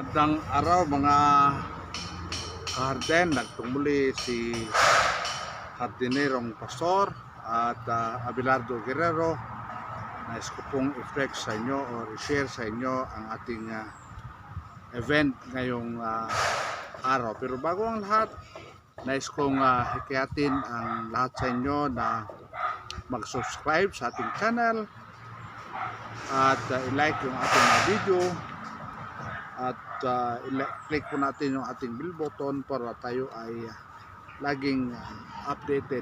Magandang araw mga kaharden. Nagtumuli si Hardinerong Pastor at Abelardo Guerrero. Nais ko pong i-flex sa inyo o i-share sa inyo ang ating event ngayong araw. Pero bago ang lahat, nais kong hikayatin ang lahat sa inyo na mag-subscribe sa ating channel at i-like yung ating video. At i-click po natin yung ating bell button para tayo ay laging updated.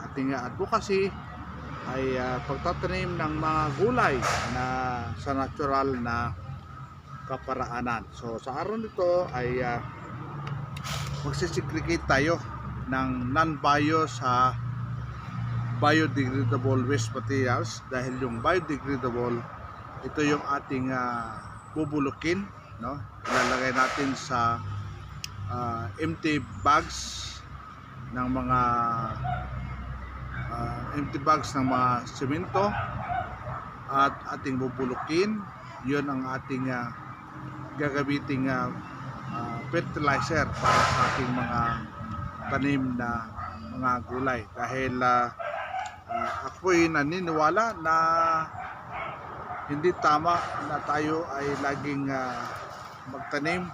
Ating advocacy ay pagtatanim ng mga gulay na sa natural na kaparaanan. So sa araw nito ay magsisegregate tayo ng non-bio sa biodegradable waste materials, dahil yung biodegradable, ito yung ating bubulukin, no? Ilalagay natin sa empty bags ng mga semento at ating bubulukin. Yun ang ating gagamiting fertilizer para sa ating mga tanim na mga gulay, dahil ako'y naniniwala na hindi tama na tayo ay laging magtanim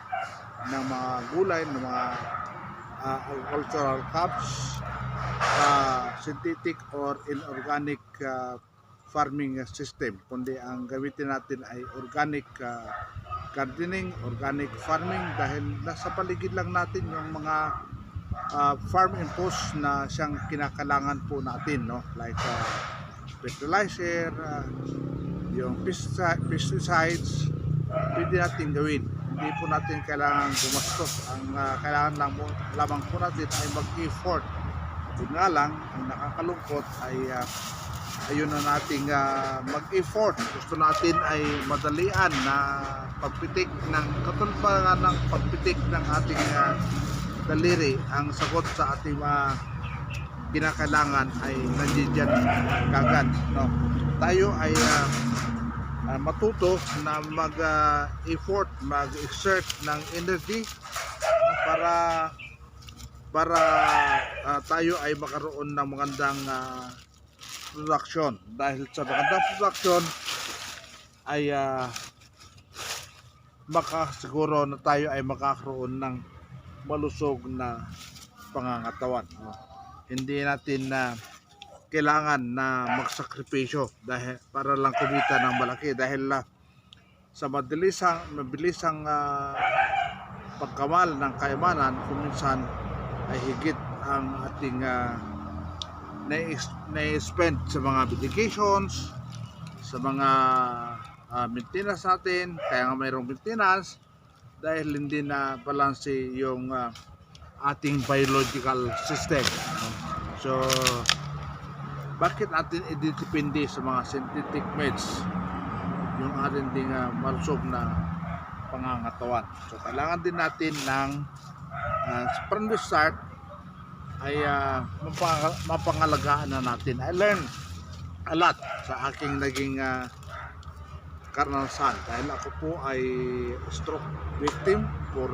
ng mga gulay, ng mga agricultural crops sa synthetic or inorganic farming system, kundi ang gamitin natin ay organic gardening, organic farming, dahil nasa paligid lang natin yung mga farm inputs na siyang kinakalangan po natin, no? Like fertilizer, yung pesticides, pwede natin gawin. Hindi po natin kailangan gumastos. Ang kailangan lamang po natin ay mag-effort. Yun nga lang, ang nakakalungkot ay ayun na nating mag-effort. Gusto natin ay madalian na pagpitik ng katulad pa ng pagpitik ng ating daliri. Ang sagot sa ating kinakailangan ay nandiyan kagad, no? Tayo ay matuto na mag-effort, mag-exert ng energy para tayo ay makaroon ng magandang production. Dahil sa magandang production ay makasiguro na tayo ay makakaroon ng malusog na pangangatawan, no? Hindi natin kailangan na magsakripisyo dahil para lang kumita ng malaki, dahil sa mabilisang pagkamal ng kayamanan, kuminsan ay higit ang ating na-spend sa mga medications, sa mga maintenance natin. Kaya nga mayroong maintenance dahil hindi na balanse yung ating biological system. So bakit natin ididepende sa mga synthetic meds yung ating malusog na pangangatawan? So kailangan din natin ng from the start ay mapangalagaan na natin. I learned a lot sa aking naging karanasan, dahil ako po ay stroke victim for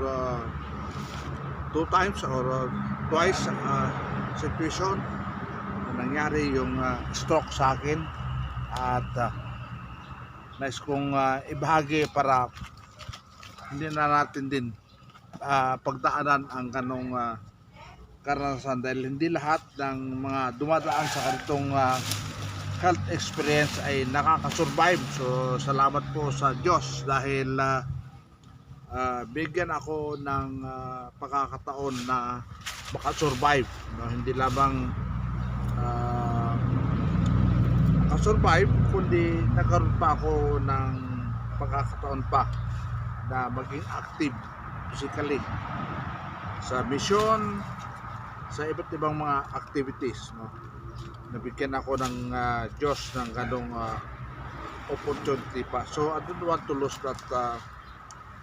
2 times or twice situation na nangyari yung stroke sa akin, at nais kong ibahagi para hindi na natin din pagdaanan ang ganong karanasan, dahil hindi lahat ng mga dumadaan sa ganitong health experience ay nakakasurvive. So salamat po sa Diyos dahil bigyan ako ng pagkakataon na makasurvive, no? Hindi lamang makasurvive, kundi nagkaroon pa ako ng pagkakataon pa na maging active physically sa mission, sa iba't ibang mga activities, no? Nabigyan ako ng Diyos ng ganong opportunity pa. So I don't want to lose that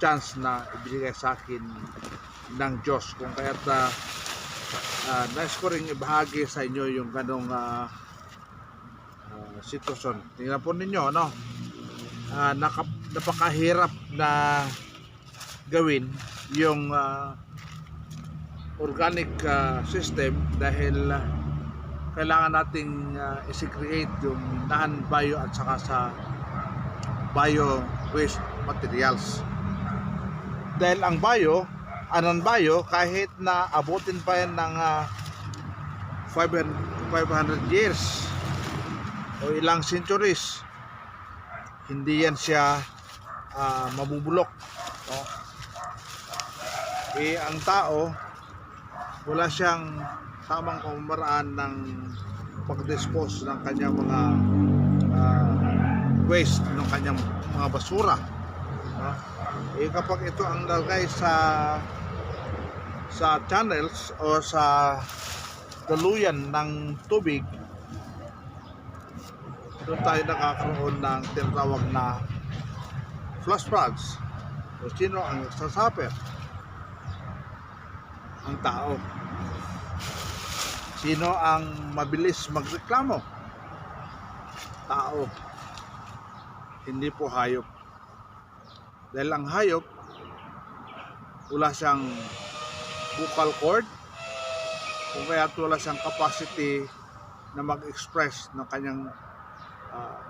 chance na ibigay sa akin ng Diyos. Kung kaya't nais ko rin ibahagi sa inyo yung ganong sitwasyon. Tingnan po ninyo, no? Napakahirap na gawin yung organic system dahil kailangan nating i-create yung non-bio at saka sa bio waste materials. Dahil ang non-bio, kahit na abutin pa yan ng 500 years o ilang centuries, hindi yan siya mabubulok, no? Ang tao, wala siyang tamang pamamaraan ng pag-dispose ng kanyang mga waste, ng kanyang mga basura, no? Kapag ito ang nalagay sa channels o sa daluyan ng tubig, doon tayo nakakaroon ng tinatawag na flash floods. O sino ang sasuffer? Ang tao. Sino ang mabilis magreklamo? Tao. Hindi po hayop. Dahil ang hayop, wala siyang vocal cord, kung kaya wala siyang capacity na mag-express ng kanyang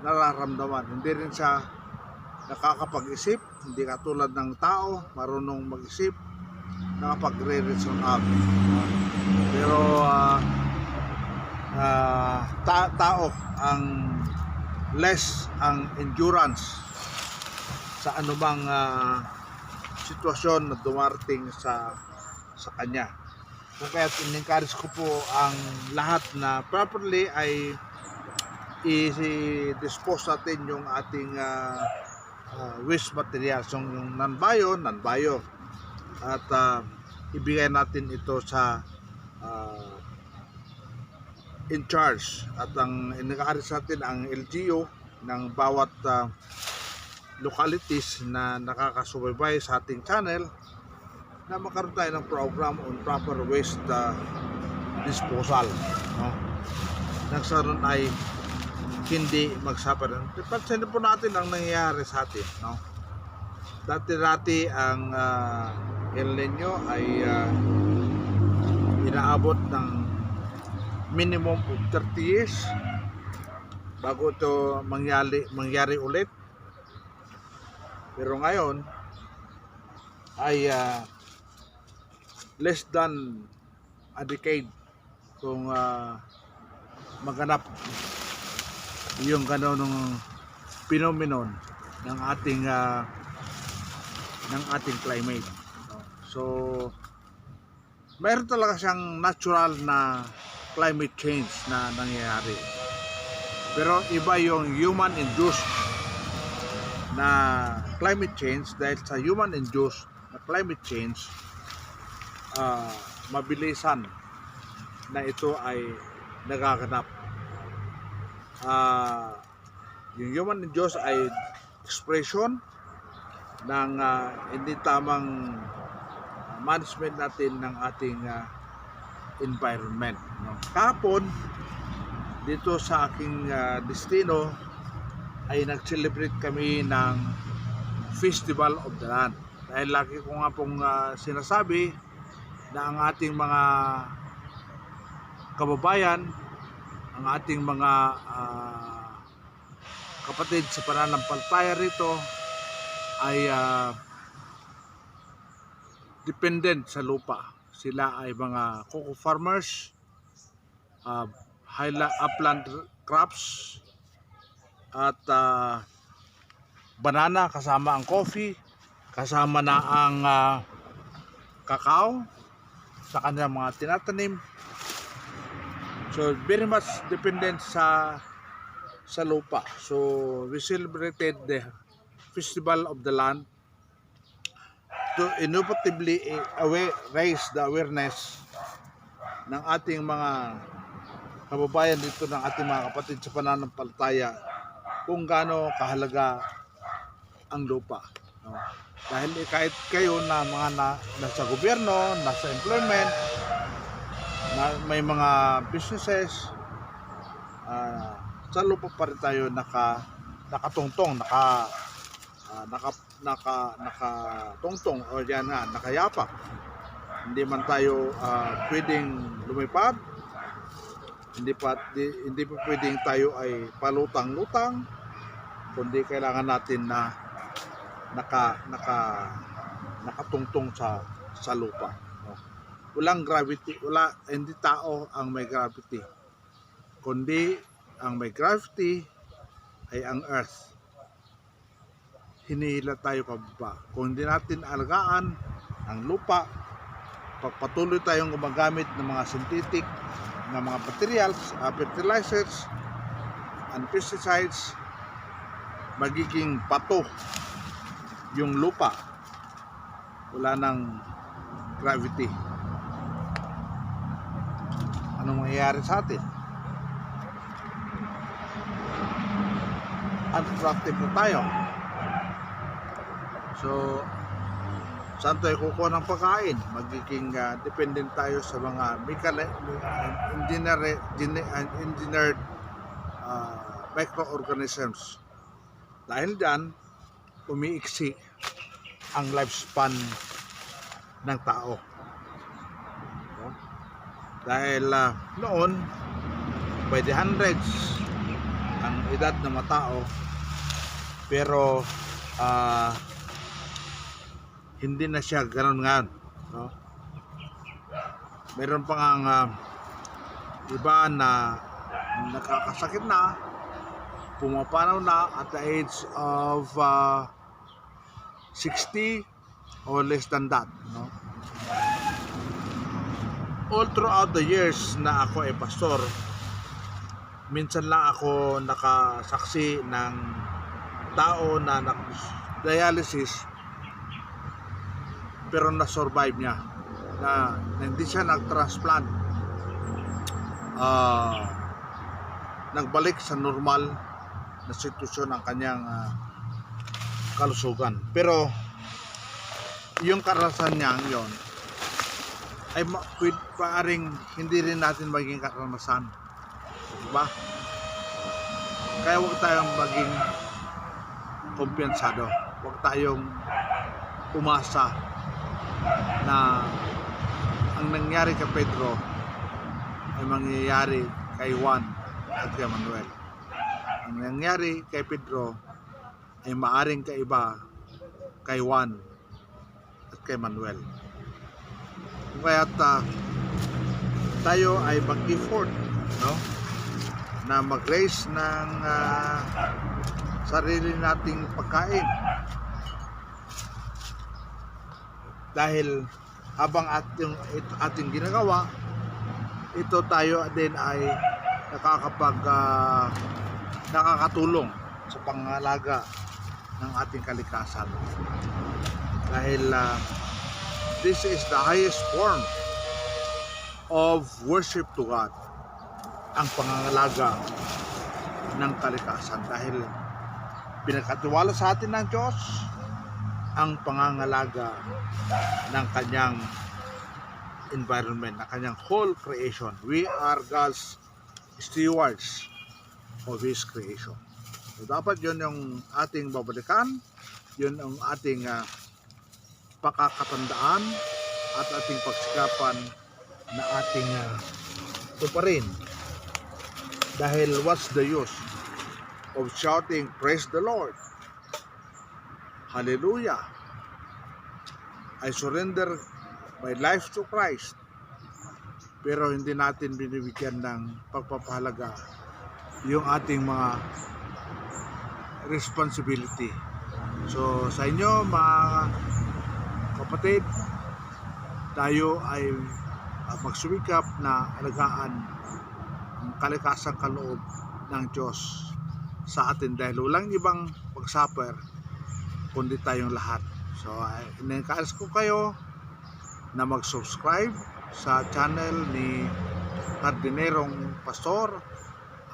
nararamdaman. Hindi rin siya nakakapag-isip, hindi katulad ng tao, marunong mag-isip, nakapag-re-reason out. Pero tao ang less ang endurance sa anumang sitwasyon na dumarating sa kanya. Kung kaya in-encourage ko po ang lahat na properly ay i-dispose natin yung ating waste materials, yung non-bio, at ibigay natin ito sa in charge, at ang in-encourage natin ang LGU ng bawat localities na nakakasubaybay sa ating channel na magkaroon tayo ng program on proper waste disposal, no? Nang sa ron ay hindi magsuffer. Pansin po natin ang nangyayari sa atin, no? Dati ang El Nino ay inaabot ng minimum of 30 years bago ito mangyari ulit. Pero ngayon ay less than a decade kung maganap yung ganong phenomenon ng ating climate. So mayroon talaga siyang natural na climate change na nangyayari. Pero iba yung human induced na climate change, dahil sa human induced na climate change, mabilisan na ito ay nagaganap. Yung human induced ay expression ng hindi tamang management natin ng ating environment, no? Kahapon dito sa aking destino ay nag-celebrate kami ng Festival of the Land. Dahil lagi ko nga pong sinasabi na ang ating mga kababayan, ang ating mga kapatid sa pananampalataya rito ay dependent sa lupa. Sila ay mga cocoa farmers, upland crops, at banana, kasama ang coffee, kasama na ang kakao sa kanilang mga tinatanim. So very much dependent sa lupa. So we celebrated the Festival of the Land to innovatively raise the awareness ng ating mga kababayan dito, ng ating mga kapatid sa pananampalataya, kung gaano kahalaga ang lupa, no? Dahil kahit kayo na mga nasa gobyerno, nasa employment, may mga businesses, sa lupa pa rin tayo nakatungtong, nakatungtong o yan nga, nakayapak. Hindi man tayo pwedeng lumipad, hindi pa pwedeng tayo ay palutang-lutang, kundi kailangan natin na nakatungtong sa lupa, no? Walang gravity, hindi tao ang may gravity, kundi ang may gravity ay ang earth. Hinihila tayo pababa. Kung hindi natin alagaan ang lupa, pagpatuloy tayong gumagamit ng mga synthetic na mga materials, fertilizers and pesticides, magiging bato yung lupa. Wala nang gravity. Anong mangyayari sa atin? Unproductive na tayo. So, saan tayo kukuha ng pagkain? Magiging dependent tayo sa mga engineered microorganisms. Dahil dyan, umiiksi ang lifespan ng tao. Dahil noon, by the hundreds ang edad ng mga tao, pero hindi na siya ganoon ngayon, no? Meron pa nga iba na nakakasakit na, pumapanaw na at the age of 60 or less than that, no? All throughout the years na ako ay pastor, minsan lang ako nakasaksi ng tao na dialysis pero na-survive niya, na hindi siya nag-transplant, nagbalik sa normal na sitwasyon ang kanyang kalusugan. Pero yung karanasan niya yon ay paaring hindi rin natin maging karanasan, diba? Kaya huwag tayong maging kumpiyensado, huwag tayong umasa na ang nangyari kay Pedro ay mangyayari kay Juan at kay Manuel. Ang nangyari kay Pedro ay maaring kaiba kay Juan at kay Manuel. Kaya tayo ay mag-effort, no, na mag-raise ng sarili nating pagkain. Dahil habang ating ginagawa, ito tayo din ay nakakatulong sa pangalaga ng ating kalikasan. Dahil this is the highest form of worship to God, ang pangangalaga ng kalikasan. Dahil pinagkatiwala sa atin ng Diyos ang pangangalaga ng kanyang environment, ng kanyang whole creation. We are God's stewards of His creation. So dapat yun yung ating babalikan, yun ang ating pakakatandaan at ating pagsikapan na ating tuparin. Dahil what's the use of shouting, praise the Lord, hallelujah, I surrender my life to Christ, pero hindi natin binibigyan ng pagpapahalaga yung ating mga responsibility. So sa inyo mga kapatid, tayo ay magsumikap na alagaan ang kalikasang kaloob ng Diyos sa atin, dahil walang ibang pagsuffer kundi tayong lahat. So in-encourage ko kayo na mag-subscribe sa channel ni Hardinerong Pastor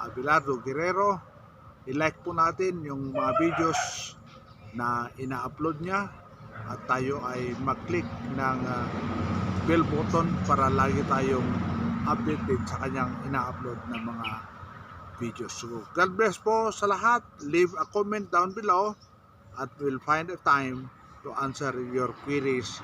Abelardo Guerrero. I-like po natin yung mga videos na ina-upload niya at tayo ay mag-click ng bell button para lagi tayong updated sa kanyang ina-upload na mga videos. So God bless po sa lahat. Leave a comment down below at we'll find a time to answer your queries